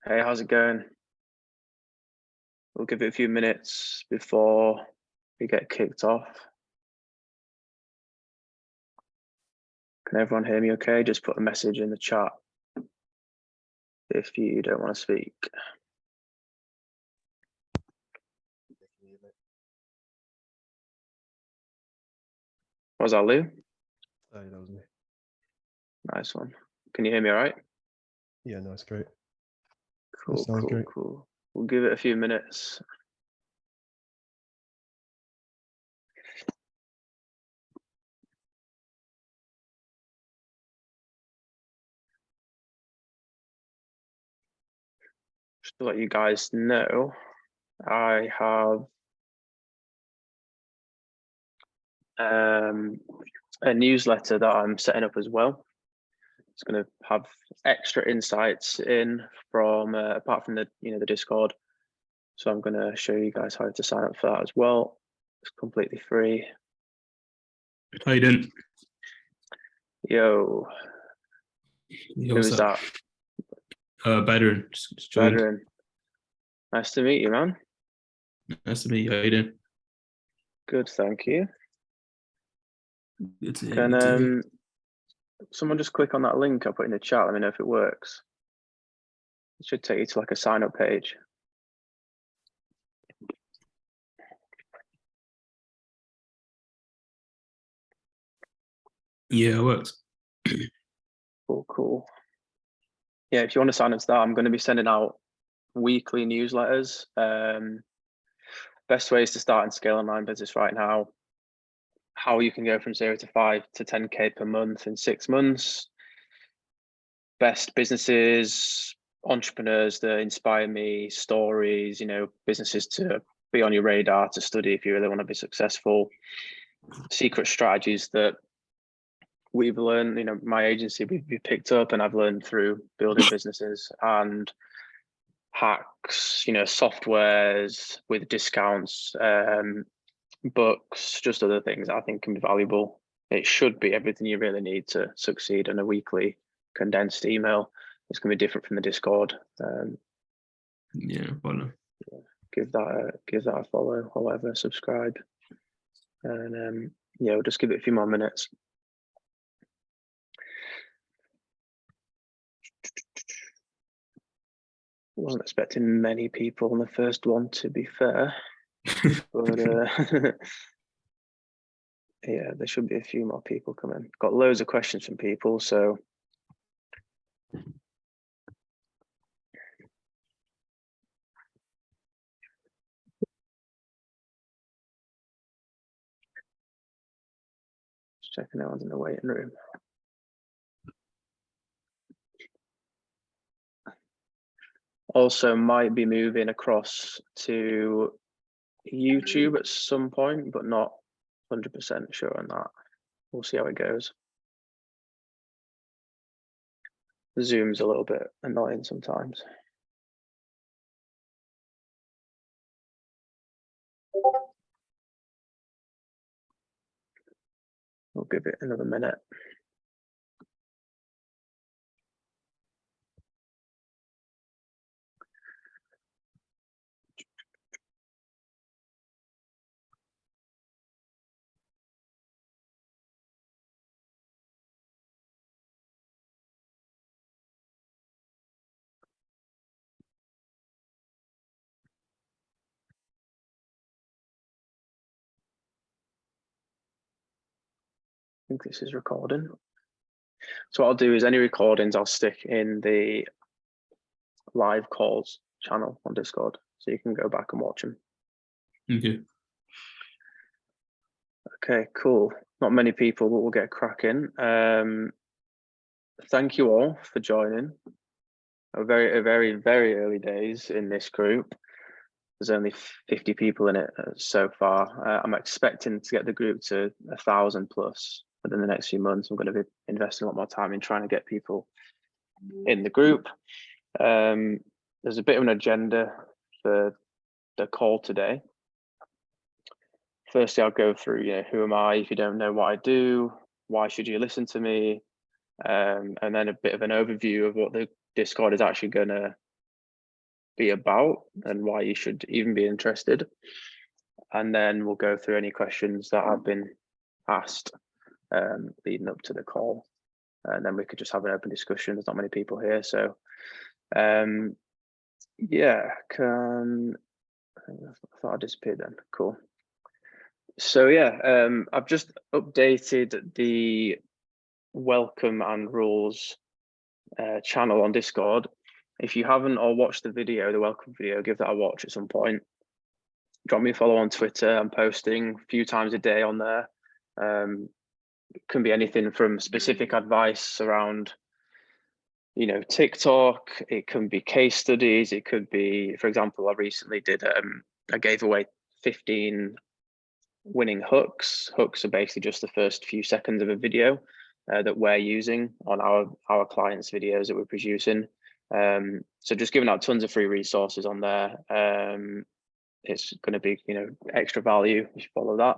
Hey, how's it going? We'll give it a few minutes before we get kicked off. Can everyone hear me okay? Just put a message in the chat if you don't want to speak. Was that Lou? Oh, yeah, that was me. Nice one. Can you hear me all right? Yeah, no, it's great. Cool, sounds cool, great. cool. We'll give it a few minutes. Just to let you guys know, I have a newsletter that I'm setting up as well. It's going to have extra insights in from apart from the the Discord. So I'm going to show you guys how to sign up for that as well. It's completely free. How you doing? Yo, who's that? Veteran. Just joined. Veteran. Nice to meet you, man. Nice to meet you. How you doing? Good, thank you. Good to hear. Can someone just click on that link I put in the chat? Let me know if it works. It should take you to like a sign up page. Yeah, it works. Cool. Yeah, if you want to sign up to that, I'm going to be sending out weekly newsletters. Best ways to start and scale online business right now. How you can go from 0 to 5 to 10K per month in 6 months. Best businesses, entrepreneurs that inspire me, stories, businesses to be on your radar to study if you really want to be successful. Secret strategies that we've learned, my agency we've picked up and I've learned through building businesses, and hacks, softwares with discounts, books, just other things I think can be valuable. It should be everything you really need to succeed in a weekly condensed email. It's going to be different from the Discord. Yeah, follow. Give that a follow, or whatever, subscribe, and we'll just give it a few more minutes. Wasn't expecting many people on the first one, to be fair, but yeah, there should be a few more people coming. Got loads of questions from people, so just checking no one's in the waiting room. Also might be moving across to YouTube at some point, but not 100% sure on that. We'll see how it goes. Zoom's a little bit annoying sometimes. We'll give it another minute. I think this is recording. So what I'll do is any recordings I'll stick in the live calls channel on Discord, so you can go back and watch them. Okay. Okay, cool. Not many people, but we'll get cracking. Thank you all for joining. A very, very early days in this group. There's only 50 people in it so far. I'm expecting to get the group to 1,000 plus within the next few months. I'm going to be investing a lot more time in trying to get people in the group. There's a bit of an agenda for the call today. Firstly, I'll go through, who am I? If you don't know what I do, why should you listen to me? And then a bit of an overview of what the Discord is actually going to be about and why you should even be interested. And then we'll go through any questions that have been asked leading up to the call. And then we could just have an open discussion. There's not many people here. So yeah, I thought I disappeared then. Cool. So yeah, I've just updated the welcome and rules channel on Discord. If you haven't or watched the video, the welcome video, give that a watch at some point. Drop me a follow on Twitter. I'm posting a few times a day on there. It can be anything from specific advice around, you know, TikTok. It can be case studies. It could be, for example, I recently did, I gave away 15 winning hooks. Hooks are basically just the first few seconds of a video that we're using on our clients' videos that we're producing. So just giving out tons of free resources on there. It's going to be, you know, extra value if you follow that.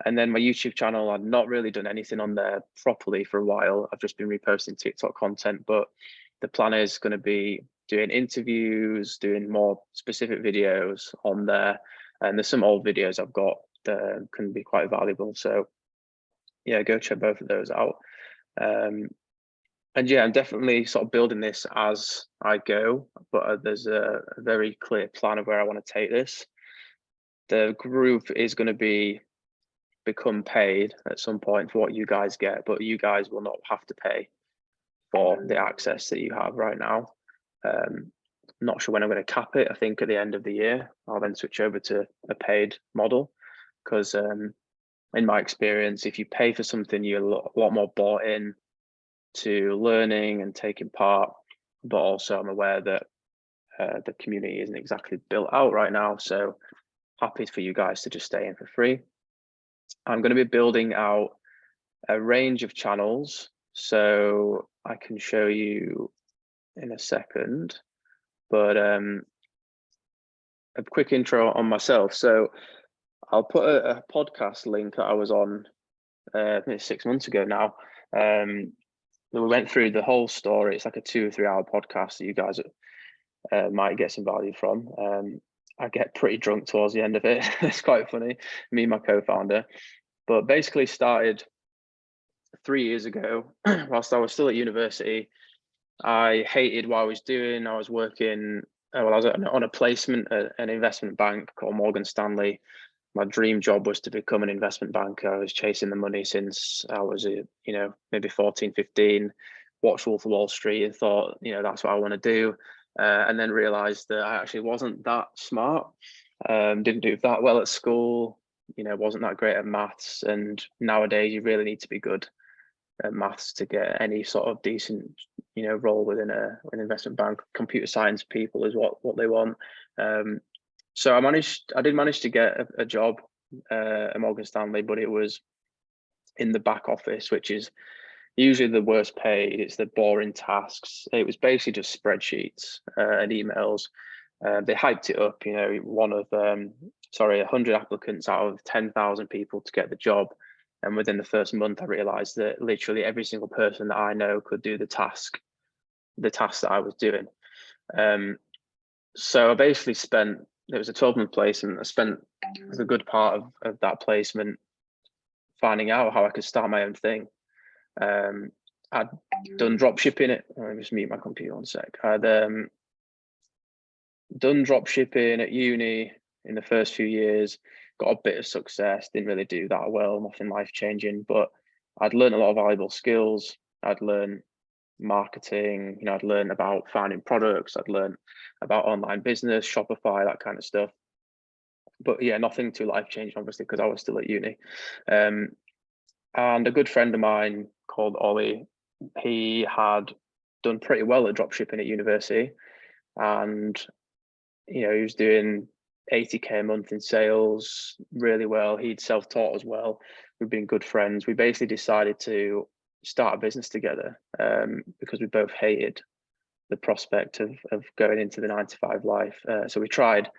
And then my YouTube channel, I've not really done anything on there properly for a while. I've just been reposting TikTok content, but the plan is going to be doing interviews, doing more specific videos on there. And there's some old videos I've got that can be quite valuable. So yeah, go check both of those out. And yeah, I'm definitely sort of building this as I go, but there's a very clear plan of where I want to take this. The group is going to become paid at some point for what you guys get, but you guys will not have to pay for the access that you have right now. I'm not sure when I'm going to cap it. I think at the end of the year, I'll then switch over to a paid model because in my experience, if you pay for something, you're a lot more bought in to learning and taking part, but also I'm aware that the community isn't exactly built out right now. So happy for you guys to just stay in for free. I'm going to be building out a range of channels. So I can show you in a second, but a quick intro on myself. So I'll put a podcast link that I was on maybe 6 months ago now. We went through the whole story. It's like a 2 or 3 hour podcast that you guys might get some value from. I get pretty drunk towards the end of it. It's quite funny, me and my co-founder. But basically started 3 years ago whilst I was still at university. I hated what I was doing. I was working, well, I was on a placement at an investment bank called Morgan Stanley. My dream job was to become an investment banker. I was chasing the money since I was, you know, maybe 14, 15, watched Wolf of Wall Street and thought, you know, that's what I want to do. And then realized that I actually wasn't that smart, didn't do that well at school, you know, wasn't that great at maths. And nowadays you really need to be good at maths to get any sort of decent, you know, role within an investment bank. Computer science people is what they want. So I did manage to get a job at Morgan Stanley, but it was in the back office, which is usually the worst paid. It's the boring tasks. It was basically just spreadsheets and emails. They hyped it up, you know, 100 applicants out of 10,000 people to get the job. And within the first month, I realized that literally every single person that I know could do the task that I was doing. So I basically spent, it was a 12-month placement. I spent a good part of that placement finding out how I could start my own thing. I'd done dropshipping. Let me just mute my computer one sec. I'd done dropshipping at uni in the first few years, got a bit of success, didn't really do that well, nothing life-changing, but I'd learned a lot of valuable skills. I'd learned marketing, you know, I'd learned about finding products, I'd learned about online business, Shopify, that kind of stuff. But yeah, nothing too life-changing, obviously, because I was still at uni. And a good friend of mine called Ollie, he had done pretty well at dropshipping at university, and you know, he was doing 80k a month in sales really well. He'd self-taught as well. We've been good friends. We basically decided to start a business together because we both hated the prospect of going into the 9-to-5 life. So we tried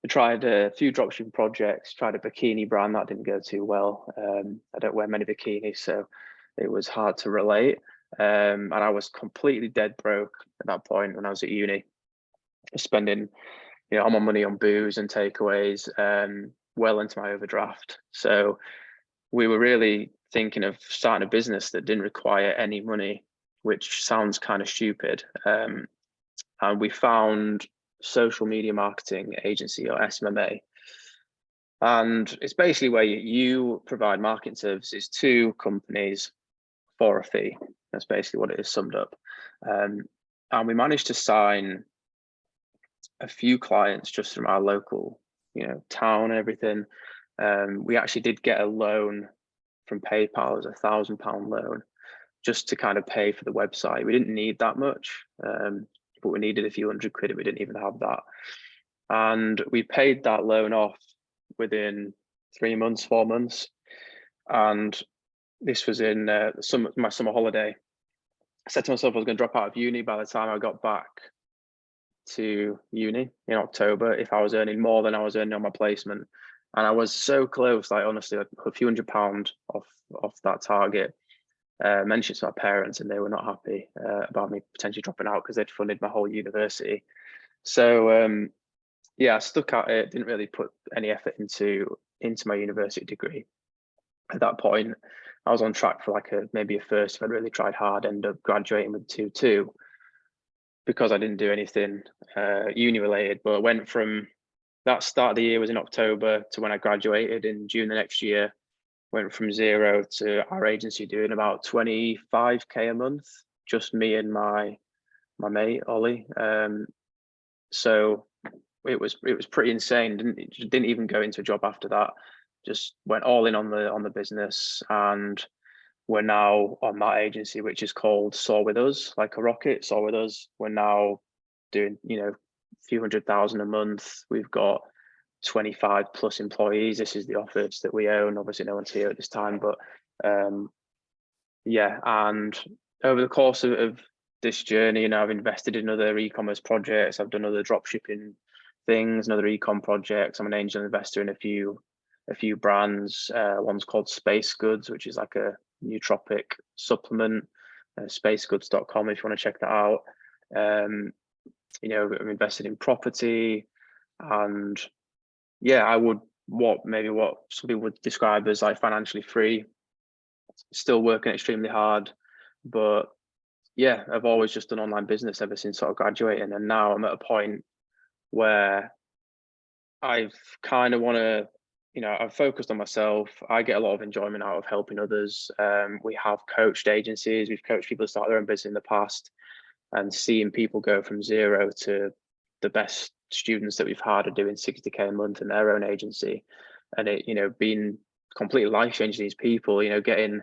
a few dropshipping projects, tried a bikini brand that didn't go too well. I don't wear many bikinis, so it was hard to relate. And I was completely dead broke at that point when I was at uni. spending, all my money on booze and takeaways, well into my overdraft. So we were really thinking of starting a business that didn't require any money, which sounds kind of stupid. And we found social media marketing agency, or SMMA. And it's basically where you provide marketing services to companies for a fee. That's basically what it is summed up. And we managed to sign a few clients just from our local, town and everything. We actually did get a loan from PayPal, as £1,000 loan, just to kind of pay for the website. We didn't need that much, but we needed a few £100 and we didn't even have that. And we paid that loan off within 3 months, 4 months. And this was in my summer holiday. I said to myself I was going to drop out of uni by the time I got back to uni in October if I was earning more than I was earning on my placement. And I was so close, like honestly, like a few £100 off that target. Mentioned to my parents, and they were not happy about me potentially dropping out because they'd funded my whole university. So yeah, I stuck at it, didn't really put any effort into my university degree. At that point, I was on track for like maybe a first if I'd really tried hard, end up graduating with 2.2 because I didn't do anything uni related. But I went from that start of the year was in October to when I graduated in June the next year. Went from 0 to our agency doing about 25k a month, just me and my mate Ollie. So it was pretty insane. Didn't even go into a job after that. Just went all in on the business, and we're now on that agency, which is called Soar With Us, like a rocket. Soar With Us. We're now doing a few 100,000 a month. We've got 25 plus employees. This is the office that we own. Obviously no one's here at this time, but yeah. And over the course of this journey, I've invested in other e-commerce projects. I've done other dropshipping things and other ecom projects. I'm an angel investor in a few brands. One's called Space Goods, which is like a nootropic supplement. Spacegoods.com if you want to check that out. I'm invested in property, and yeah, I would what some people would describe as like financially free, still working extremely hard. But yeah, I've always just done online business ever since sort of graduating, and now I'm at a point where I've kind of want to, I've focused on myself. I get a lot of enjoyment out of helping others. We have coached agencies, we've coached people to start their own business in the past, and seeing people go from 0 to the best students that we've had are doing 60k a month in their own agency, and it being completely life-changing. These people, getting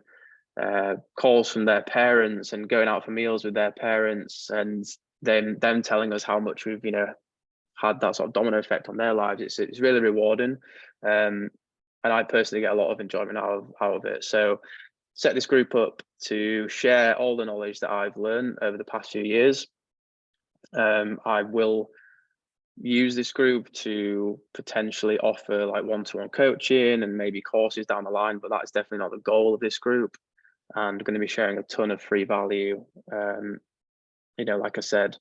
calls from their parents and going out for meals with their parents, and them telling us how much we've had that sort of domino effect on their lives. It's really rewarding, and I personally get a lot of enjoyment out of it. So set this group up to share all the knowledge that I've learned over the past few years. I will use this group to potentially offer like one-to-one coaching and maybe courses down the line, but that is definitely not the goal of this group. And I'm going to be sharing a ton of free value, like I said,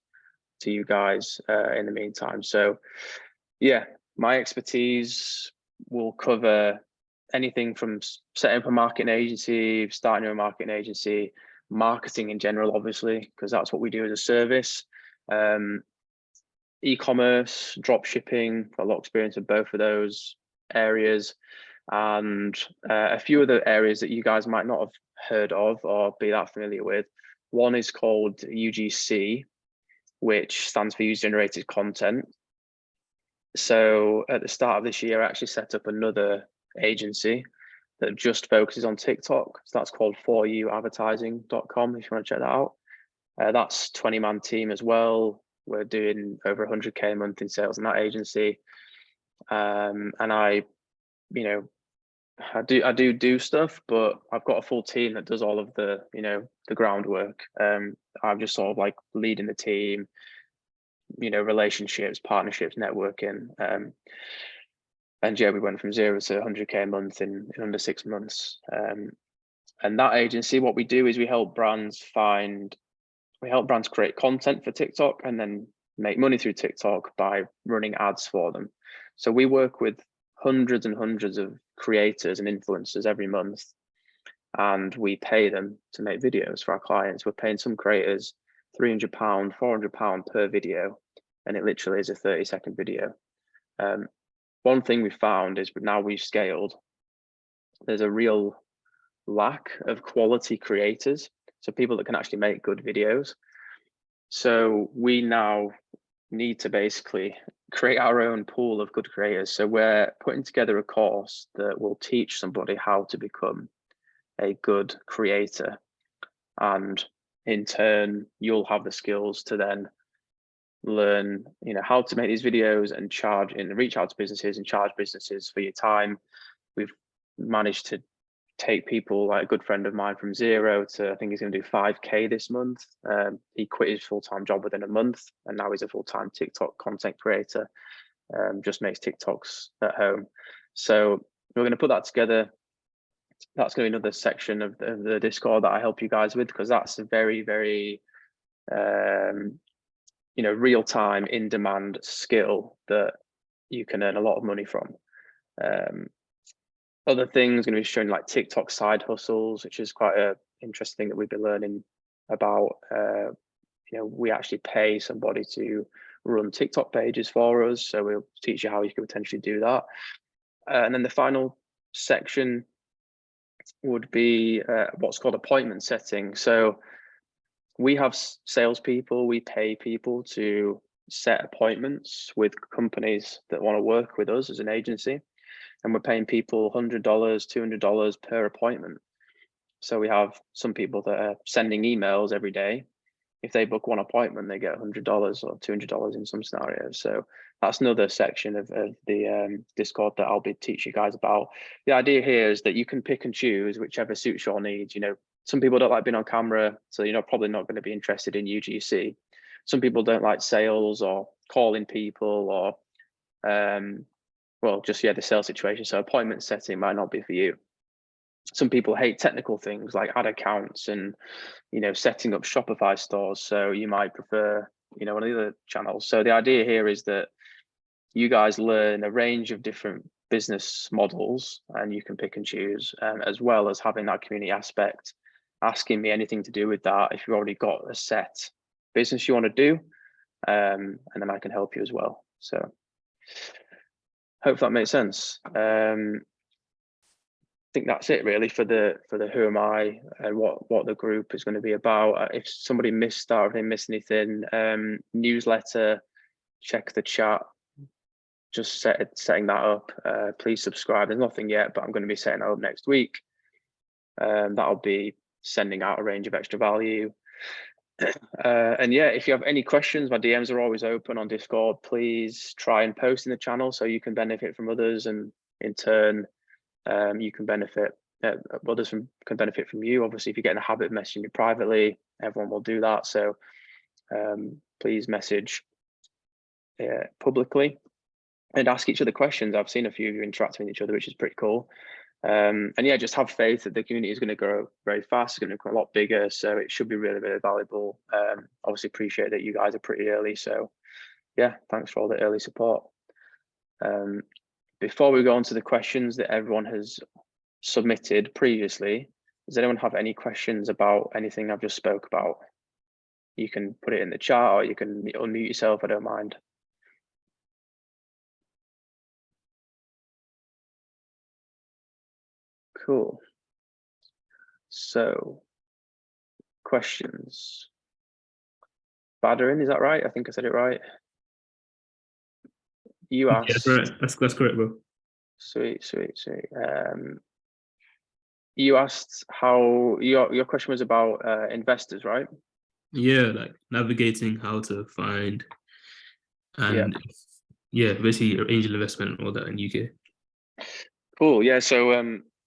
to you guys in the meantime. So yeah, my expertise will cover anything from setting up a marketing agency, starting a marketing agency, marketing in general, obviously, because that's what we do as a service. E-commerce, dropshipping, got a lot of experience in both of those areas, and a few other areas that you guys might not have heard of or be that familiar with. One is called UGC, which stands for user generated content. So at the start of this year, I actually set up another agency that just focuses on TikTok. So that's called foryouadvertising.com if you want to check that out. That's 20-man team as well. We're doing over 100k a month in sales in that agency. And I do stuff, but I've got a full team that does all of the, the groundwork. I'm just sort of like leading the team, relationships, partnerships, networking. And yeah, we went from 0 to 100k a month in under 6 months. And that agency, what we do is we help brands create content for TikTok, and then make money through TikTok by running ads for them. So we work with hundreds and hundreds of creators and influencers every month, and we pay them to make videos for our clients. We're paying some creators £300, £400 per video, and it literally is a 30-second video. One thing we found is now we've scaled, there's a real lack of quality creators, so people that can actually make good videos. So we now need to basically create our own pool of good creators. So we're putting together a course that will teach somebody how to become a good creator, and in turn you'll have the skills to then learn, you know, how to make these videos and charge and reach out to businesses and charge businesses for your time. We've managed to take people, like a good friend of mine, from 0 to, I think he's going to do 5K this month. He quit his full-time job within a month, and now he's a full-time TikTok content creator. Just makes TikToks at home. So we're going to put that together. That's going to be another section of the Discord that I help you guys with, because that's a very, very you know, real-time, in-demand skill that you can earn a lot of money from. Other things going to be showing like TikTok side hustles, which is quite a interesting thing that we've been learning about. You know, we actually pay somebody to run TikTok pages for us, so we'll teach you how you can potentially do that. And then the final section would be what's called appointment setting. So we have salespeople, we pay people to set appointments with companies that want to work with us as an agency, and we're paying people $100, $200 per appointment. So we have some people that are sending emails every day. If they book one appointment, they get $100 or $200 in some scenarios. So that's another section of the Discord that I'll be teaching you guys about. The idea here is that you can pick and choose whichever suits your needs. You know, some people don't like being on camera, so you're probably not going to be interested in UGC. Some people don't like sales or calling people, or well, just, yeah, the sales situation. So appointment setting might not be for you. Some people hate technical things like ad accounts and, you know, setting up Shopify stores. So you might prefer, you know, one of the other channels. So the idea here is that you guys learn a range of different business models, and you can pick and choose, as well as having that community aspect, asking me anything to do with that if you've already got a set business you want to do, and then I can help you as well. So hope that makes sense. I think that's it really for the who am I and what the group is going to be about. If somebody missed out, if they missed anything, newsletter, check the chat, just setting that up. Please subscribe. There's nothing yet, but I'm going to be setting that up next week. That'll be sending out a range of extra value. And yeah, if you have any questions, my DMs are always open on Discord. Please try and post in the channel so you can benefit from others, and in turn you can benefit, others can benefit from you. Obviously, if you get in the habit of messaging me privately, everyone will do that. So please message publicly and ask each other questions. I've seen a few of you interacting with each other, which is pretty cool. And yeah, just have faith that the community is going to grow very fast. It's going to grow a lot bigger, so it should be really, really valuable. Obviously appreciate that you guys are pretty early, so yeah, thanks for all the early support. Before we go on to the questions that everyone has submitted previously, does anyone have any questions about anything I've just spoke about? You can put it in the chat, or you can unmute yourself, I don't mind. Cool. So, questions. Badarin, is that right? I think I said it right. You asked. Yeah, that's right. That's correct, bro. Sweet. You asked how your question was about investors, right? Yeah, like navigating how to find and yeah, basically angel investment and all that in UK. Cool. Yeah. So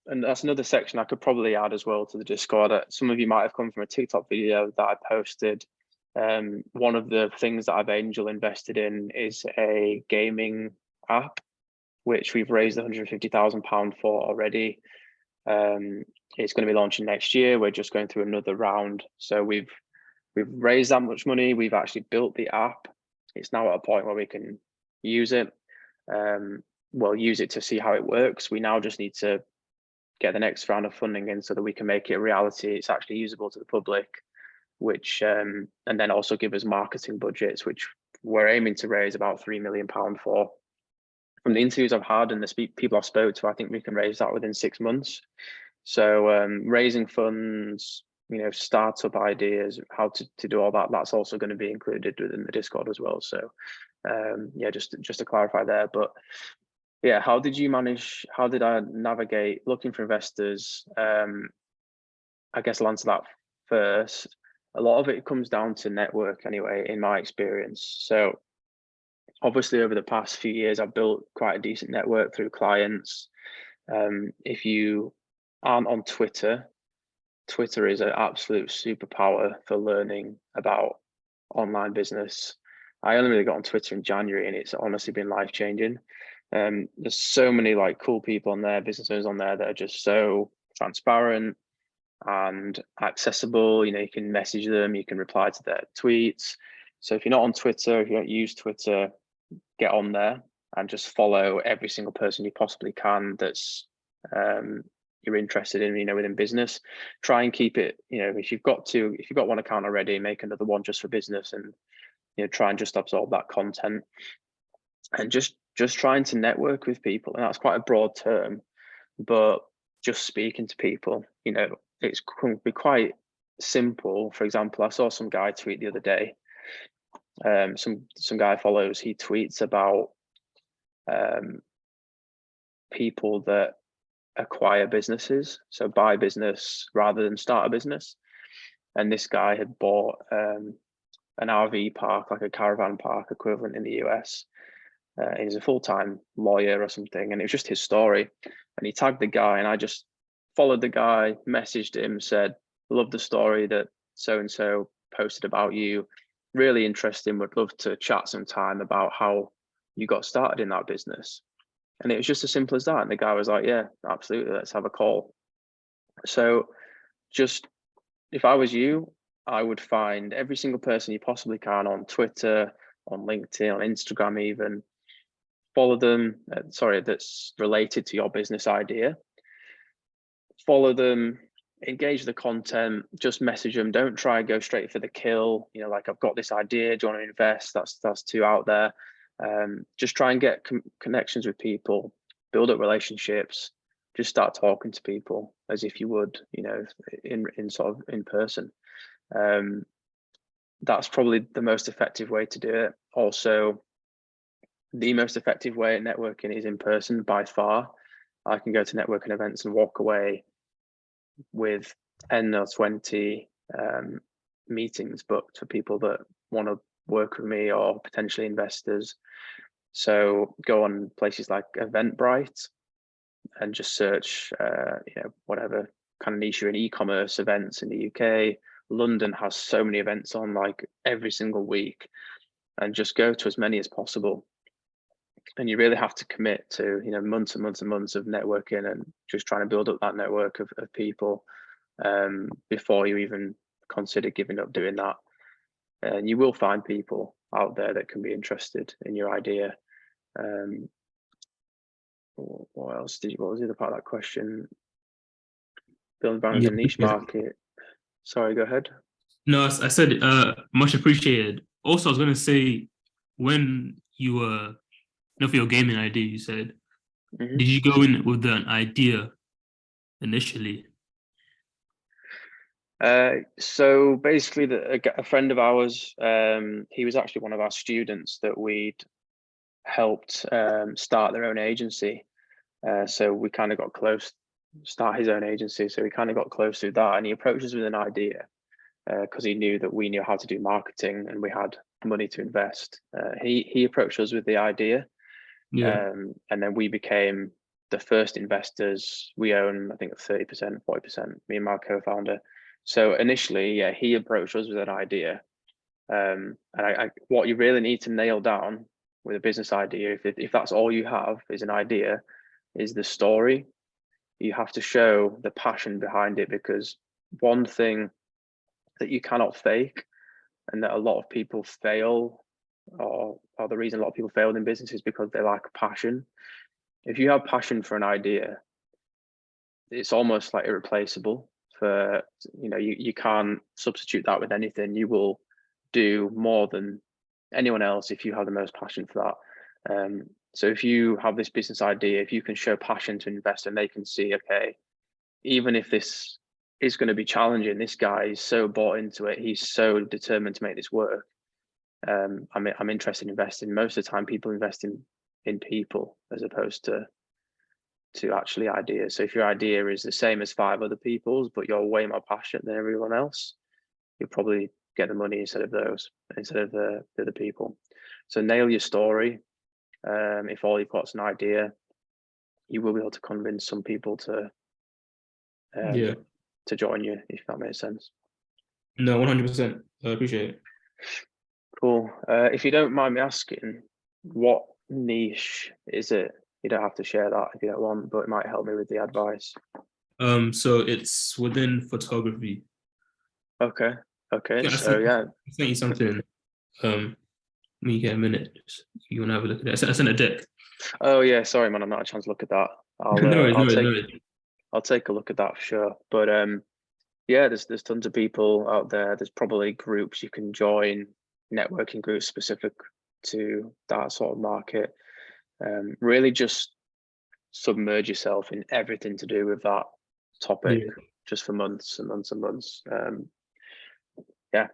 and that's another section I could probably add as well to the Discord. Some of you might have come from a TikTok video that I posted. One of the things that I've angel invested in is a gaming app, which we've raised £150,000 for already. It's going to be launching next year. We're just going through another round. So we've raised that much money. We've actually built the app. it's now at a point where we can use it. Well, use it to see how it works. We now just need to get the next round of funding in so that we can make it a reality. It's actually usable to the public, which and then also give us marketing budgets, which we're aiming to raise about £3 million for. From the interviews I've had and the people I've spoke to, I think we can raise that within 6 months. So raising funds, startup ideas, how to do all that, that's also going to be included within the Discord as well. So yeah, just to clarify there. But yeah, how did I navigate looking for investors? I guess I'll answer that first. A lot of it comes down to network anyway, in my experience. So obviously over the past few years, I've built quite a decent network through clients. If you aren't on Twitter, Twitter is an absolute superpower for learning about online business. I only really got on Twitter in January, and it's honestly been life-changing. There's so many like cool people on there, business owners on there that are just so transparent and accessible. You can message them, you can reply to their tweets. So if you're not on Twitter, if you don't use Twitter, get on there and just follow every single person you possibly can that's you're interested in, within business. Try and keep it, if you've got one account already, make another one just for business, and try and just absorb that content, and just trying to network with people. And that's quite a broad term, but just speaking to people, it's can be quite simple. For example, I saw some guy tweet the other day. Some guy follows, he tweets about people that acquire businesses, so buy business rather than start a business. And this guy had bought an RV park, like a caravan park equivalent in the US. He's a full-time lawyer or something, and it was just his story. And he tagged the guy, and I just followed the guy, messaged him, said, love the story that so-and-so posted about you. Really interesting, would love to chat sometime about how you got started in that business. And it was just as simple as that. And the guy was like, yeah, absolutely, let's have a call. So just, if I was you, I would find every single person you possibly can on Twitter, on LinkedIn, on Instagram even. Follow them, that's related to your business idea. Follow them, engage the content, just message them. Don't try and go straight for the kill. Like, I've got this idea, do you want to invest? That's too out there. Just try and get connections with people, build up relationships, just start talking to people as if you would, in sort of in person. That's probably the most effective way to do it. Also, the most effective way at networking is in person by far. I can go to networking events and walk away with 10 or 20 meetings booked for people that want to work with me or potentially investors. So go on places like Eventbrite and just search, whatever kind of niche you're in, e-commerce events in the UK. London has so many events on, like, every single week, and just go to as many as possible. And you really have to commit to, months and months and months of networking and just trying to build up that network of people before you even consider giving up doing that. And you will find people out there that can be interested in your idea. What else what was the other part of that question? Building brand in a niche market. Sorry, go ahead. No, I said much appreciated. Also, I was going to say, when you were, for your gaming idea, you said, did you go in with an idea initially? So basically, a friend of ours, he was actually one of our students that we'd helped start their own agency. So we kind of got close, start his own agency. So we kind of got close to that, and he approached us with an idea because he knew that we knew how to do marketing and we had money to invest. He approached us with the idea, and then we became the first investors. We own, I think, 30%, 40%, me and my co-founder. So initially, yeah, he approached us with an idea. And what you really need to nail down with a business idea, if that's all you have is an idea, is the story. You have to show the passion behind it, because one thing that you cannot fake, and that a lot of people fail or the reason a lot of people fail in business is because they lack passion. If you have passion for an idea, it's almost like irreplaceable. For you can't substitute that with anything. You will do more than anyone else if you have the most passion for that. So if you have this business idea, if you can show passion to an investor and they can see, okay, even if this is going to be challenging, this guy is so bought into it, he's so determined to make this work. I'm interested in investing. Most of the time people invest in people as opposed to actually ideas. So if your idea is the same as 5 other people's, but you're way more passionate than everyone else, you'll probably get the money instead of the other people. So nail your story. If all you've got is an idea, you will be able to convince some people to join you, if that makes sense. No, 100%. I appreciate it. Cool. If you don't mind me asking, what niche is it? You don't have to share that if you don't want, but it might help me with the advice. So it's within photography. Okay. I sent you something. When you get a minute, if you want to have a look at it. I sent a deck. Oh yeah, sorry man, I've not had a chance to look at that. I'll take a look at that for sure. But yeah, there's tons of people out there. There's probably groups you can join, networking groups specific to that sort of market. Really just submerge yourself in everything to do with that topic just for months and months and months. Yeah.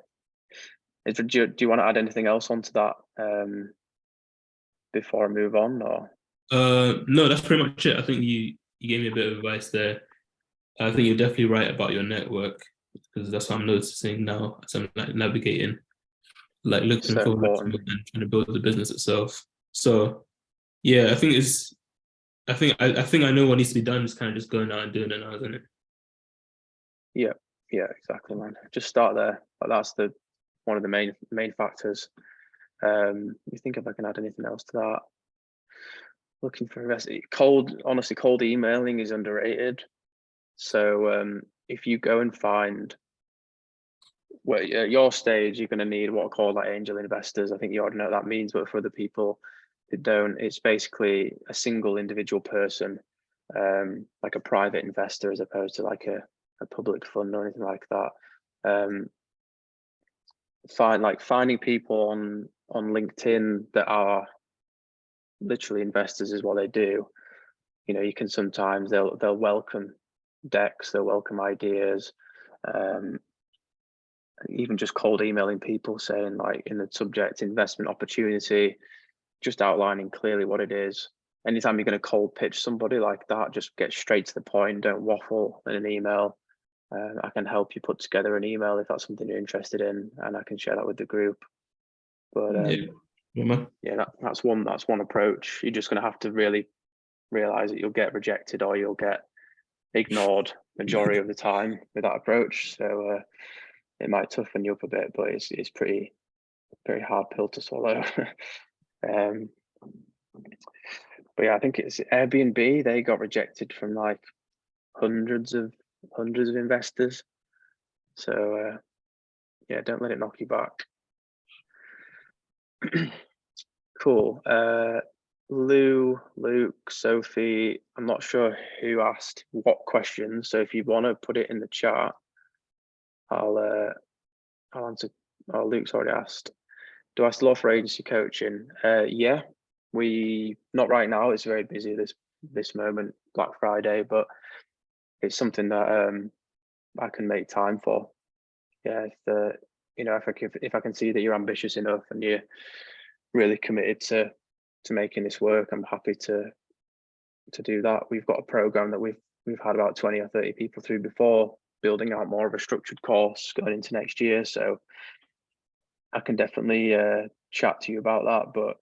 Do you want to add anything else onto that before I move on, or? No, that's pretty much it. I think you gave me a bit of advice there. I think you're definitely right about your network, because that's what I'm noticing now as I'm like navigating, like looking for investment and trying to build the business itself. So yeah, I think I know what needs to be done. Is kind of just going out and doing it now, isn't it? Yeah, exactly, man. Just start there. But that's one of the main factors. You think if I can add anything else to that? Looking for investors. Honestly, cold emailing is underrated. So if you go and find, well, at your stage, you're going to need what are called like angel investors. I think you already know what that means, but for other people that don't, it's basically a single individual person, like a private investor, as opposed to like a public fund or anything like that. Finding people on LinkedIn that are literally investors is what they do. You can sometimes they'll welcome decks, they'll welcome ideas, even just cold emailing people saying like in the subject investment opportunity, just outlining clearly what it is. Anytime you're going to cold pitch somebody like that, just get straight to the point, don't waffle in an email. I can help you put together an email if that's something you're interested in, and I can share that with the group. But that's one approach. You're just going to have to really realize that you'll get rejected or you'll get ignored majority of the time with that approach. So it might toughen you up a bit, but it's pretty hard pill to swallow. But yeah, I think it's Airbnb. They got rejected from like hundreds of investors. So yeah, don't let it knock you back. Cool. Luke, Sophie, I'm not sure who asked what question. So if you want to put it in the chat, I'll answer. Oh, Luke's already asked. Do I still offer agency coaching? Yeah, not right now. It's very busy this moment, Black Friday, but it's something that I can make time for. Yeah, if I can see that you're ambitious enough and you're really committed to making this work, I'm happy to do that. We've got a program that we've had about 20 or 30 people through before, building out more of a structured course going into next year. So I can definitely chat to you about that. But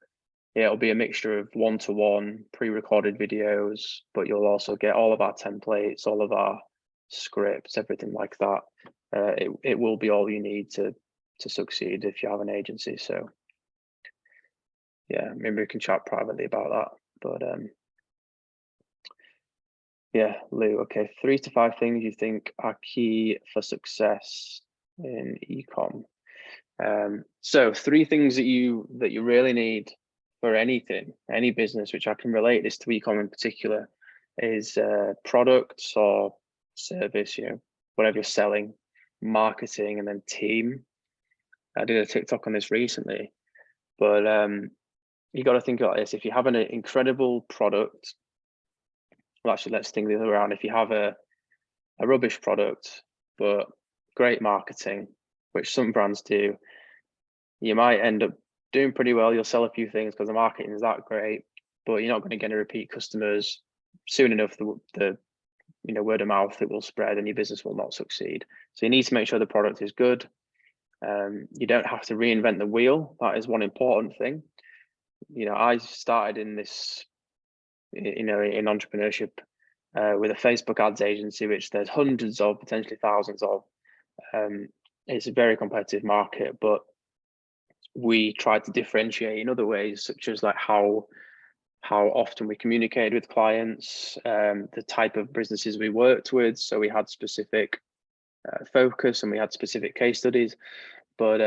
yeah, it'll be a mixture of one-to-one pre-recorded videos, but you'll also get all of our templates, all of our scripts, everything like that. It will be all you need to succeed if you have an agency. So yeah, maybe we can chat privately about that. But yeah, Lou, okay, 3 to 5 things you think are key for success in ecom. So 3 things that you really need for anything, any business, which I can relate this to ecom in particular, is products or service, whatever you're selling, marketing, and then team. I did a TikTok on this recently, but you got to think about this. If you have an incredible product, well, actually, let's think the other way around. If you have a rubbish product, but great marketing, which some brands do, you might end up doing pretty well. You'll sell a few things because the marketing is that great, but you're not going to get any repeat customers. Soon enough, the word of mouth, it will spread and your business will not succeed. So you need to make sure the product is good. You don't have to reinvent the wheel. That is one important thing. I started in this, in entrepreneurship with a Facebook ads agency, which there's hundreds of, potentially thousands of. It's a very competitive market, but we tried to differentiate in other ways, such as like how often we communicated with clients, the type of businesses we worked with. So we had specific focus and we had specific case studies. But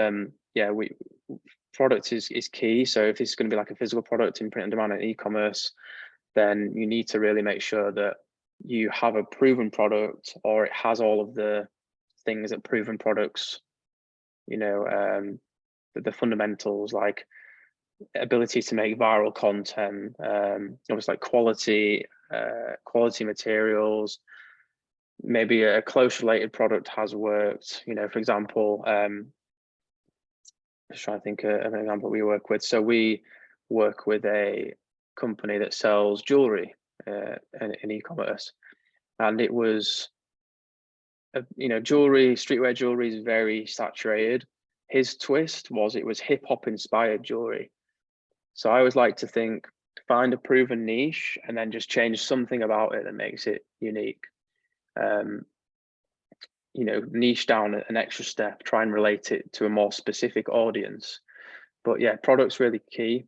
product is key. So if this is going to be like a physical product in print on demand and e-commerce, then you need to really make sure that you have a proven product, or it has all of the things that proven products, the fundamentals, like ability to make viral content, obviously like quality materials. Maybe a close related product has worked. For example, just trying to think of an example we work with. So we work with a company that sells jewelry in e-commerce, and it was, jewelry, streetwear jewelry is very saturated. His twist was it was hip hop inspired jewelry. So I always like to think, find a proven niche and then just change something about it that makes it unique. Niche down an extra step, try and relate it to a more specific audience. But yeah, product's really key.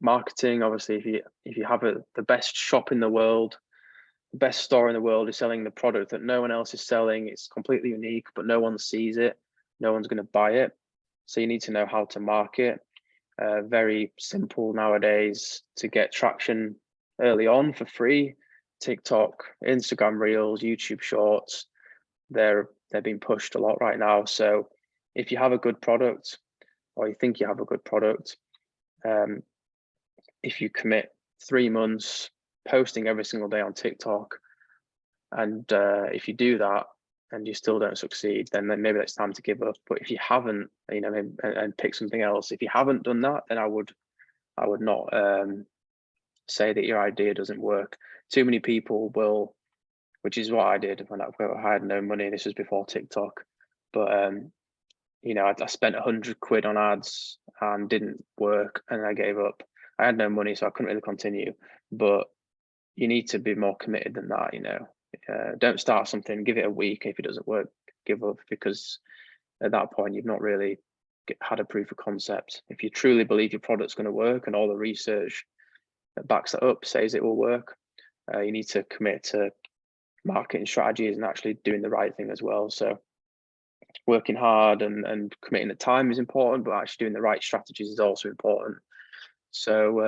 Marketing, obviously, if you have the best shop in the world, the best store in the world is selling the product that no one else is selling, it's completely unique, but no one sees it, no one's going to buy it. So you need to know how to market. Very simple nowadays to get traction early on for free. TikTok, Instagram Reels, YouTube Shorts, they're being pushed a lot right now. So if you have a good product, or you think you have a good product, if you commit 3 months posting every single day on TikTok, and if you do that and you still don't succeed, then maybe it's time to give up. But if you haven't, and pick something else. If you haven't done that, then I would not say that your idea doesn't work. Too many people will, which is what I did when I had no money. This was before TikTok, but I spent 100 quid on ads and didn't work, and I gave up. I had no money, so I couldn't really continue. But you need to be more committed than that. Don't start something, give it a week. If it doesn't work, give up, because at that point you've not really had a proof of concept. If you truly believe your product's going to work and all the research that backs it up says it will work, you need to commit to marketing strategies and actually doing the right thing as well. So working hard and committing the time is important, but actually doing the right strategies is also important. So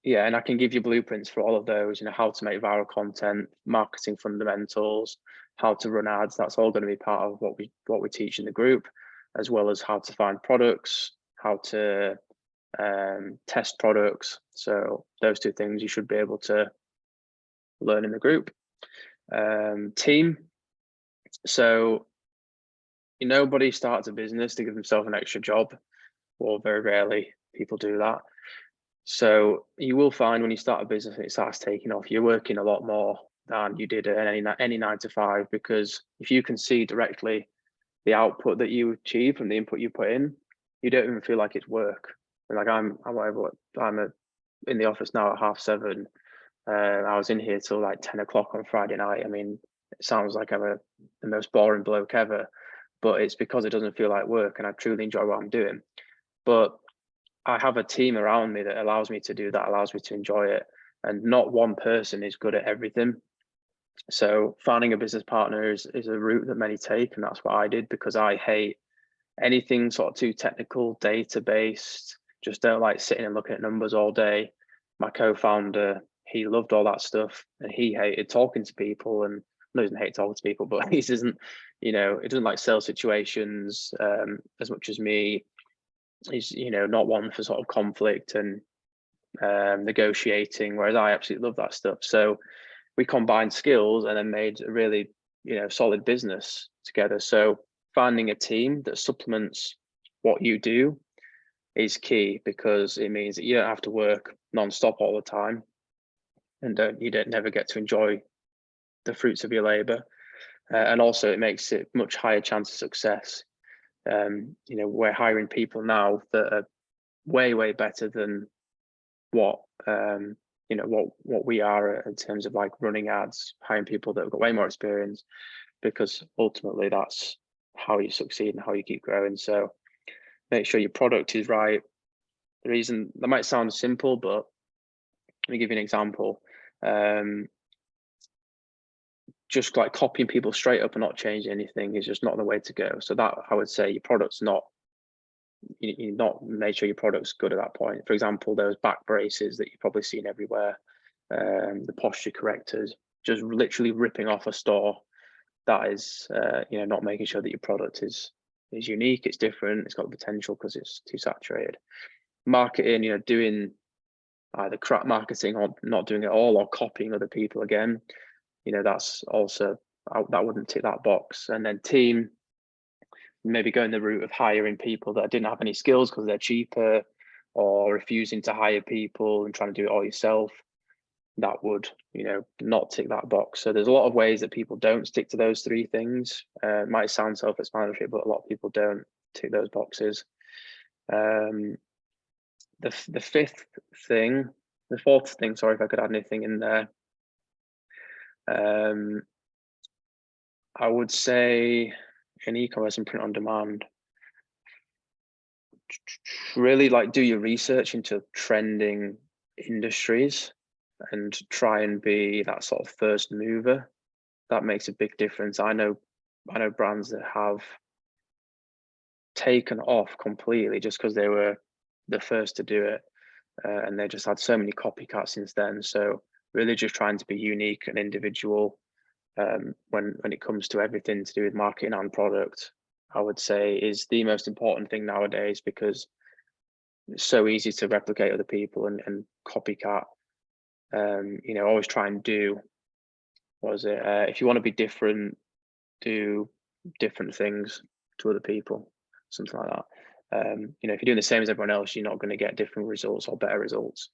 and I can give you blueprints for all of those, how to make viral content, marketing fundamentals, how to run ads. That's all going to be part of what we teach in the group, as well as how to find products, how to test products. So those 2 things you should be able to learn in the group. Team. So nobody starts a business to give themselves an extra job, or very rarely people do that. So you will find when you start a business and it starts taking off, you're working a lot more than you did at any 9 to 5, because if you can see directly the output that you achieve from the input you put in, you don't even feel like it's work. Like I'm in the office now at 7:30. I was in here till like 10 o'clock on Friday night. I mean, it sounds like I'm the most boring bloke ever, but it's because it doesn't feel like work and I truly enjoy what I'm doing. But I have a team around me that allows me to do that, allows me to enjoy it. And not one person is good at everything. So finding a business partner is a route that many take. And that's what I did, because I hate anything sort of too technical, data based, just don't like sitting and looking at numbers all day. My co-founder, he loved all that stuff, and he hated talking to people, and no, he doesn't hate talking to people, but he doesn't, he doesn't like sales situations as much as me. He's, not one for sort of conflict and negotiating, whereas I absolutely love that stuff. So we combined skills and then made a really, solid business together. So finding a team that supplements what you do is key, because it means that you don't have to work non-stop all the time, and you don't never get to enjoy the fruits of your labor. And also it makes it much higher chance of success. We're hiring people now that are way better than what what we are in terms of like running ads, hiring people that have got way more experience, because ultimately that's how you succeed and how you keep growing. So make sure your product is right. The reason that might sound simple, but let me give you an example. Just like copying people straight up and not changing anything is just not the way to go. So that, I would say, your product's not, you not make sure your product's good at that point. For example, those back braces that you've probably seen everywhere, the posture correctors, just literally ripping off a store. That is, not making sure that your product is unique, it's different, it's got potential, because it's too saturated. Marketing, doing either crap marketing or not doing it all, or copying other people again, that's also, that wouldn't tick that box. And then team, maybe going the route of hiring people that didn't have any skills because they're cheaper, or refusing to hire people and trying to do it all yourself. That would, not tick that box. So there's a lot of ways that people don't stick to those three things. It might sound self-explanatory, but a lot of people don't tick those boxes. The fourth thing, sorry if I could add anything in there. I would say in e-commerce and print on demand, really like do your research into trending industries and try and be that sort of first mover. That makes a big difference. I know brands that have taken off completely just because they were the first to do it, and they just had so many copycats since then. So really just trying to be unique and individual when it comes to everything to do with marketing and product, I would say is the most important thing nowadays, because it's so easy to replicate other people and copycat. Always try and do, if you want to be different, do different things to other people, something like that. If you're doing the same as everyone else, you're not going to get different results or better results.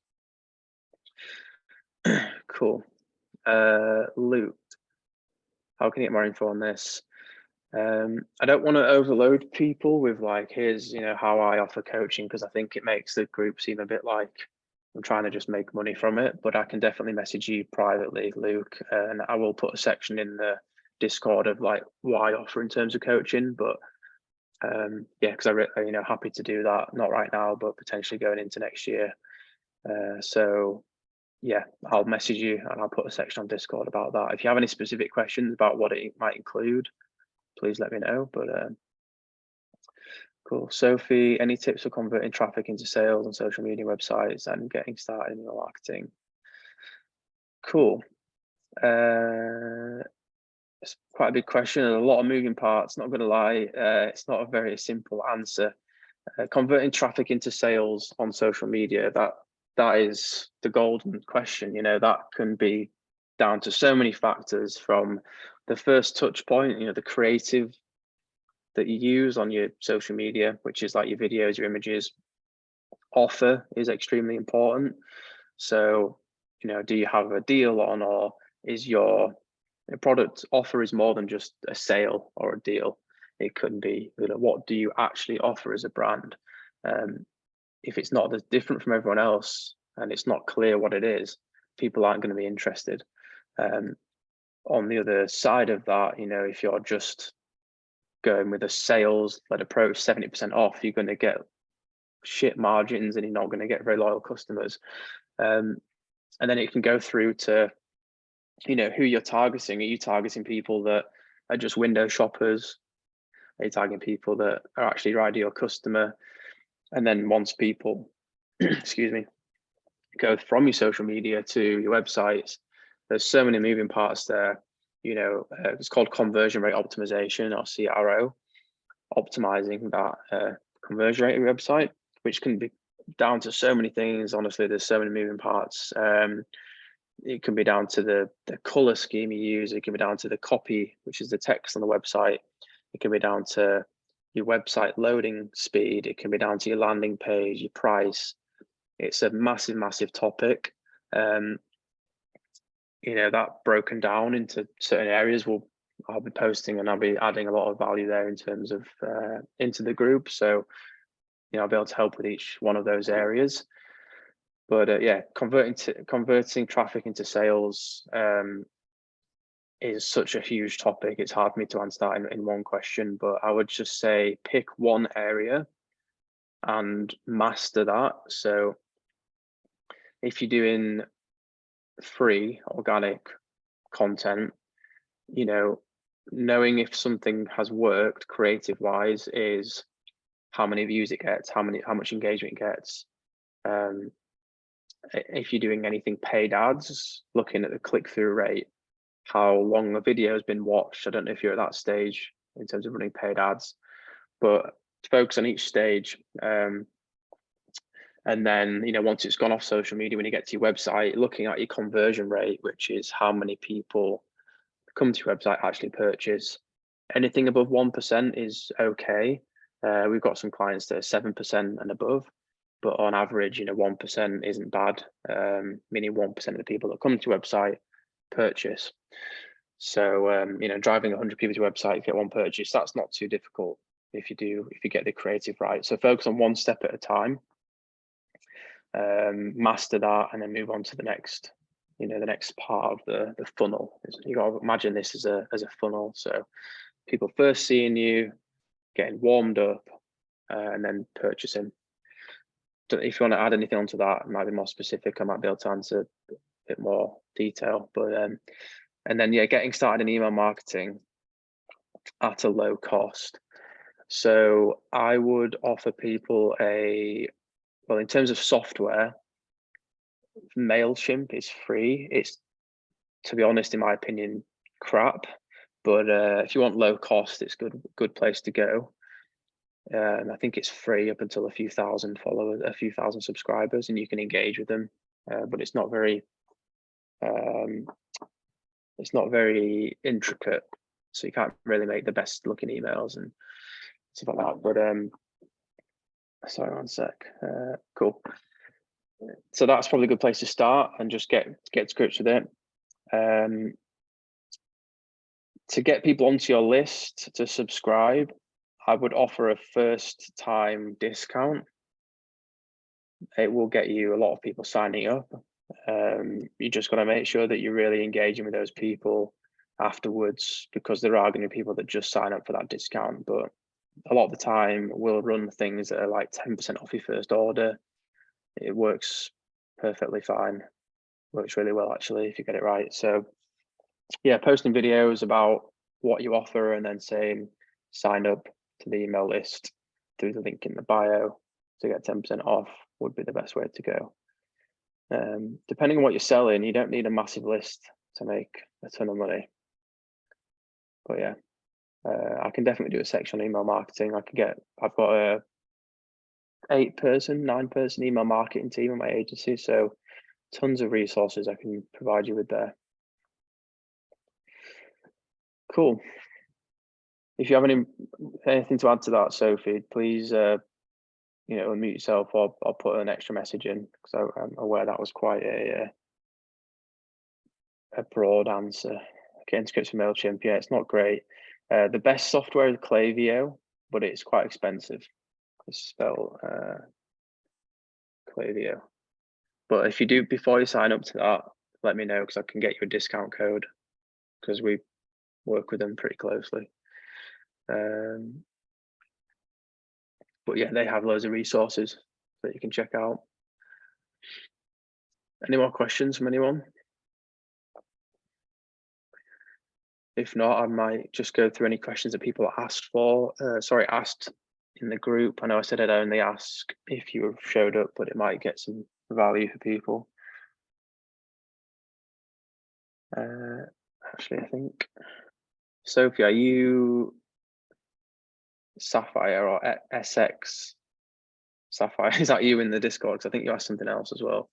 Cool. Luke, how can you get more info on this? I don't want to overload people with like, here's how I offer coaching, because I think it makes the group seem a bit like I'm trying to just make money from it. But I can definitely message you privately, Luke, and I will put a section in the Discord of like what I offer in terms of coaching. But yeah, because I'm happy to do that, not right now, but potentially going into next year. So yeah, I'll message you and I'll put a section on Discord about that. If you have any specific questions about what it might include, please let me know. But cool. Sophie, any tips for converting traffic into sales on social media websites and getting started in your marketing? Cool. It's quite a big question and a lot of moving parts, not going to lie. It's not a very simple answer. Converting traffic into sales on social media, that is the golden question. That can be down to so many factors, from the first touch point, the creative that you use on your social media, which is like your videos, your images. Offer is extremely important. So, do you have a deal on, or is your product offer is more than just a sale or a deal? It could be, what do you actually offer as a brand? If it's not as different from everyone else and it's not clear what it is, people aren't going to be interested. On the other side of that, if you're just going with a sales-led approach, 70% off, you're going to get shit margins and you're not going to get very loyal customers. And then it can go through to, who you're targeting. Are you targeting people that are just window shoppers? Are you tagging people that are actually your ideal customer? And then once people, excuse me, go from your social media to your websites, there's so many moving parts there. You know, it's called conversion rate optimization, or CRO, optimizing that conversion rate of your website, which can be down to so many things. Honestly, there's so many moving parts. It can be down to the color scheme you use. It can be down to the copy, which is the text on the website. It can be down to your website loading speed. It can be down to your landing page, your price. It's a massive, massive topic. You know, that broken down into certain areas I'll be posting, and I'll be adding a lot of value there in terms of into the group. So, you know, I'll be able to help with each one of those areas. But yeah, converting traffic into sales is such a huge topic. It's hard for me to answer that in one question, but I would just say pick one area and master that. So if you're doing free organic content, you know, knowing if something has worked creative wise is how many views it gets, how much engagement it gets. If you're doing anything paid ads, looking at the click-through rate, how long a video has been watched. I don't know if you're at that stage in terms of running paid ads, but focus on each stage. And then, you know, once it's gone off social media, when you get to your website, looking at your conversion rate, which is how many people come to your website actually purchase. Anything above 1% is okay. We've got some clients that are 7% and above, but on average, you know, 1% isn't bad, meaning 1% of the people that come to your website purchase. So, you know, driving 100 people to your website, you get one purchase, that's not too difficult if you get the creative right. So focus on one step at a time, master that, and then move on to the next, you know, the next part of the funnel. You got to imagine this as a funnel. So people first seeing you, getting warmed up, and then purchasing. If you want to add anything onto that, it might be more specific. I might be able to answer a bit more detail, but and then yeah, getting started in email marketing at a low cost. So I would offer people well, in terms of software, MailChimp is free. It's, to be honest, in my opinion, crap. But if you want low cost, it's good place to go. I think it's free up until a few thousand followers, a few thousand subscribers, and you can engage with them. But it's not very intricate, so you can't really make the best looking emails and stuff like that. But sorry, one sec. Cool. So that's probably a good place to start and just get to grips with it. To get people onto your list to subscribe, I would offer a first time discount. It will get you a lot of people signing up. You just got to make sure that you're really engaging with those people afterwards, because there are going to be people that just sign up for that discount. But a lot of the time we'll run things that are like 10% off your first order. It works perfectly fine. Works really well, actually, if you get it right. So yeah, posting videos about what you offer and then saying sign up to the email list through the link in the bio to get 10% off would be the best way to go. Depending on what you're selling, you don't need a massive list to make a ton of money. But yeah, I can definitely do a section on email marketing. I've got a 9-person email marketing team in my agency, so tons of resources I can provide you with there. Cool. If you have anything to add to that, Sophie, please you know, unmute yourself, or I'll put an extra message in, because I'm aware that was quite a broad answer. Getting scripts for MailChimp, yeah, it's not great. The best software is Klaviyo, but it's quite expensive. It's spelled Klaviyo. But if you do, before you sign up to that, let me know, because I can get you a discount code, because we work with them pretty closely. But yeah, they have loads of resources that you can check out. Any more questions from anyone? If not, I might just go through any questions that people asked in the group. I know I said I'd only ask if you showed up, but it might get some value for people. Actually, I think, Sophie, are you Sapphire or SX Sapphire? Is that you in the Discord? Because I think you asked something else as well.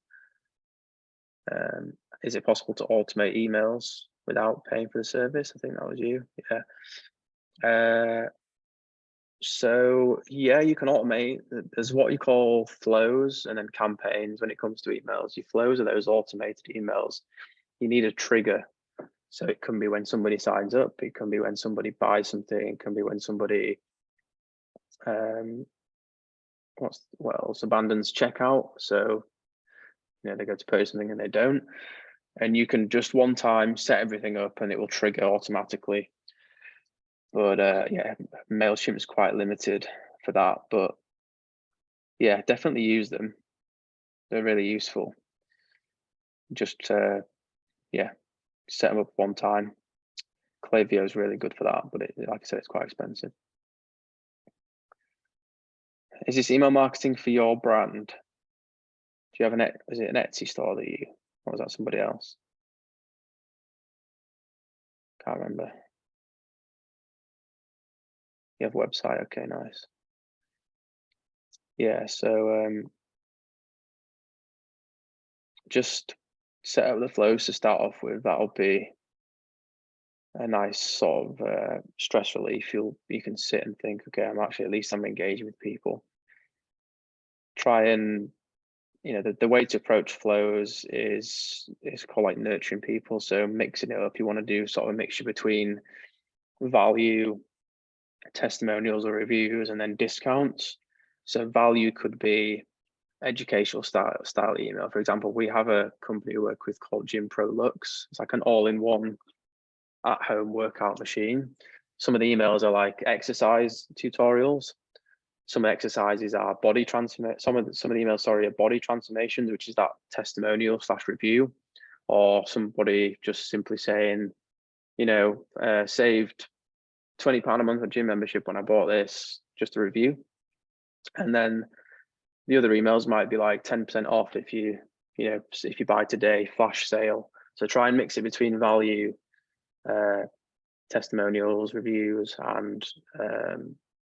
Is it possible to automate emails without paying for the service? I think that was you. Yeah. So yeah, you can automate. There's what you call flows and then campaigns when it comes to emails. Your flows are those automated emails. You need a trigger. So it can be when somebody signs up, it can be when somebody buys something, it can be when somebody what else, abandons checkout. So they go to purchase something and they don't. And you can just one time set everything up and it will trigger automatically. But yeah, MailChimp is quite limited for that. But yeah, definitely use them. They're really useful. Just yeah, set them up one time. Klaviyo is really good for that, but like I said, it's quite expensive. Is this email marketing for your brand? Do you have is it an Etsy store that you, or was that somebody else? Can't remember. You have a website, okay, nice. Yeah, so just set up the flows to start off with. That'll be a nice sort of stress relief. You can sit and think, okay, at least I'm engaging with people. Try and, the way to approach flows is called like nurturing people. So mixing it up, you want to do sort of a mixture between value, testimonials or reviews, and then discounts. So value could be educational style email. For example, we have a company we work with called Gym Pro Lux. It's like an all-in-one at-home workout machine. Some of the emails are like exercise tutorials. Some exercises are body transformation. Some of the emails, sorry, are body transformations, which is that testimonial / review, or somebody just simply saying, saved £20 a month of gym membership when I bought this, just a review. And then the other emails might be like 10% off if you buy today, flash sale. So try and mix it between value, testimonials, reviews, and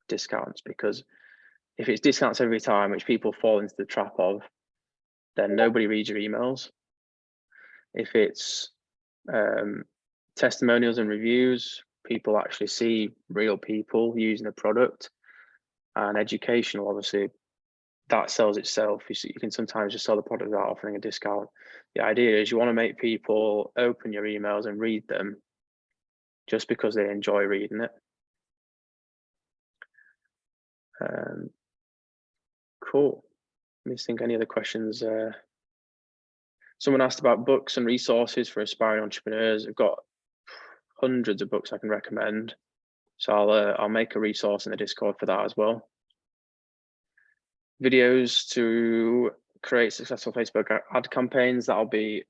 discounts, because if it's discounts every time, which people fall into the trap of, then nobody reads your emails. If it's testimonials and reviews, people actually see real people using the product. And educational, obviously, that sells itself. You can sometimes just sell the product without offering a discount. The idea is you want to make people open your emails and read them just because they enjoy reading it. Cool. Let me think any other questions. Someone asked about books and resources for aspiring entrepreneurs. I've got hundreds of books I can recommend. So I'll make a resource in the Discord for that as well. Videos to create successful Facebook ad campaigns, that'll be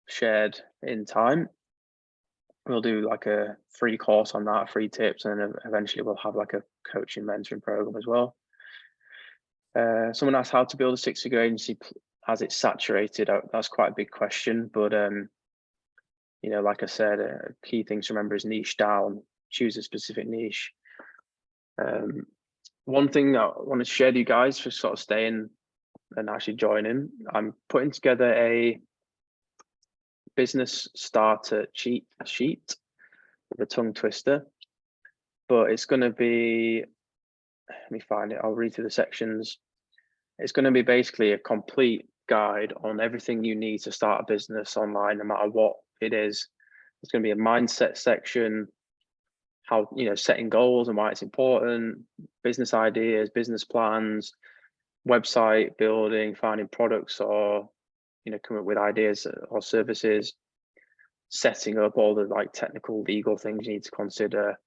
shared in time. We'll do like a free course on that, free tips, and then eventually we'll have like a coaching mentoring program as well. Someone asked how to build a six-figure agency as it's saturated. That's quite a big question, but like I said, key things to remember is niche down, choose a specific niche. One thing that I want to share with you guys for sort of staying and actually joining, I'm putting together a business starter cheat sheet with a tongue twister, but it's going to be, let me find it, I'll read through the sections. It's going to be basically a complete guide on everything you need to start a business online, no matter what it is. It's going to be a mindset section, how, setting goals and why it's important, business ideas, business plans, website building, finding products or, coming up with ideas or services, setting up all the like technical legal things you need to consider,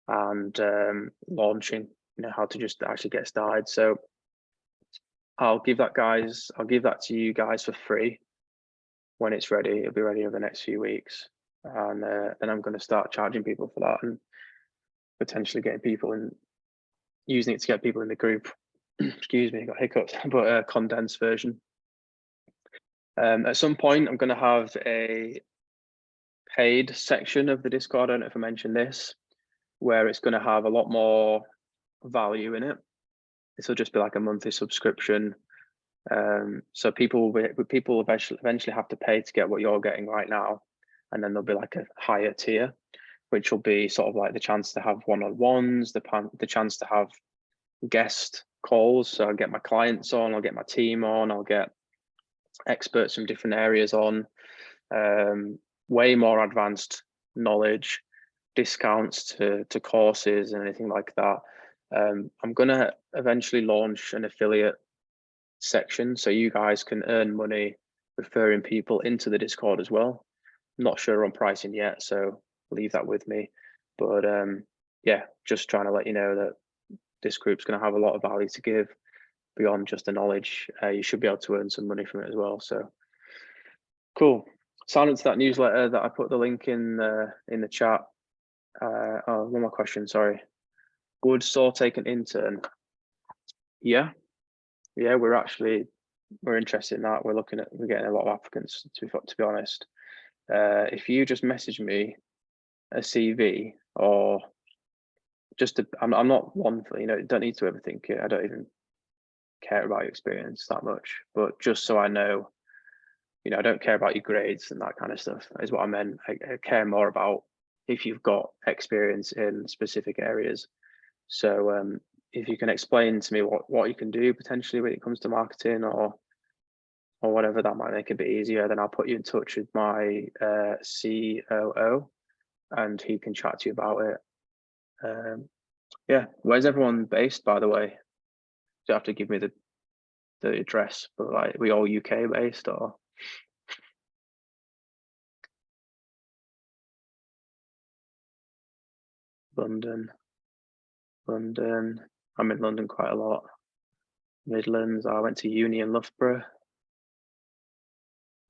and launching, how to just actually get started. So I'll give that to you guys for free when it's ready. It'll be ready over the next few weeks. and then I'm going to start charging people for that and potentially getting people in, using it to get people in the group. Excuse me, I got hiccups, but a condensed version. At some point, I'm going to have a paid section of the Discord. I don't know if I mentioned this, where it's going to have a lot more value in it. This will just be like a monthly subscription. So people will eventually have to pay to get what you're getting right now, and then there'll be like a higher tier, which will be sort of like the chance to have one-on-ones, the chance to have guest calls. So I'll get my clients on, I'll get my team on, I'll get experts from different areas on, way more advanced knowledge, discounts to courses and anything like that. I'm gonna eventually launch an affiliate section so you guys can earn money referring people into the Discord as well. I'm not sure on pricing yet, so leave that with me. But yeah, just trying to let you know that this group's going to have a lot of value to give beyond just the knowledge. You should be able to earn some money from it as well. So cool. Sign up to that newsletter that I put the link in the chat. Oh, one more question. Sorry. Would Saw take an intern? Yeah, we're interested in that. We're getting a lot of applicants, to be honest. If you just message me a CV, or just I'm not one for, don't need to overthink it. I don't even care about your experience that much, but just so I know, I don't care about your grades and that kind of stuff is what I meant. I care more about if you've got experience in specific areas. So if you can explain to me what you can do potentially when it comes to marketing or whatever, that might make it a bit easier. Then I'll put you in touch with my COO, and he can chat to you about it. Yeah, where's everyone based, by the way? You have to give me the address, but like, we all UK based or? London. I'm in London quite a lot. Midlands, I went to uni in Loughborough.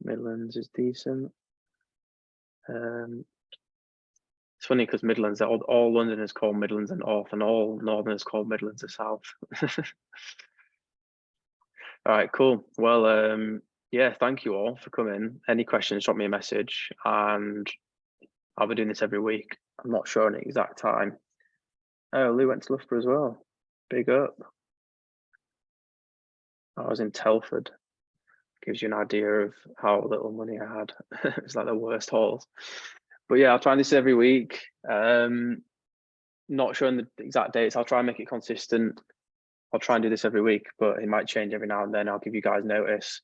Midlands is decent. It's funny because Midlands, all London is called Midlands and North, and all Northern is called Midlands and South. All right, cool. Well, yeah, thank you all for coming. Any questions, drop me a message, and I'll be doing this every week. I'm not sure on the exact time. Oh, Lou went to Loughborough as well. Big up. I was in Telford. Gives you an idea of how little money I had. It's like the worst hauls. But yeah, I'll try this every week. Not sure on the exact dates. I'll try and make it consistent. I'll try and do this every week, but it might change every now and then. I'll give you guys notice.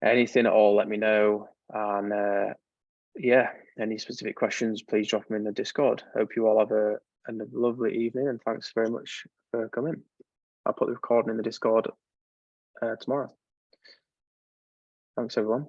Anything at all, let me know. And yeah, any specific questions, please drop them in the Discord. Hope you all have a lovely evening, and thanks very much for coming. I'll put the recording in the Discord tomorrow. Thanks, everyone.